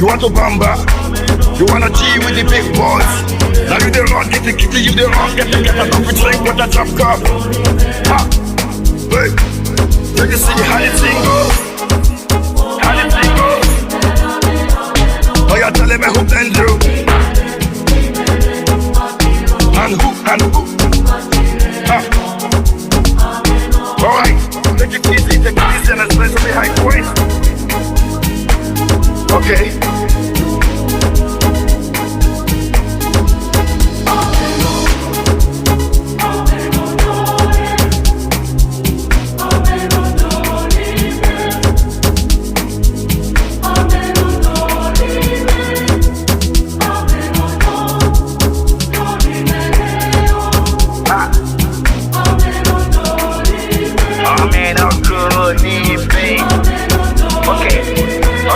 You want to bamba? You wanna G with the big boys? Now you the wrong, get the kitty, you the wrong, get a coffee drink with a drop cup. Ha! Wait, you can see how the thing goes. How the thing goes. Oh, you're telling me who and you. And who? Ha! Alright, take it easy and let's play some high points. Okay.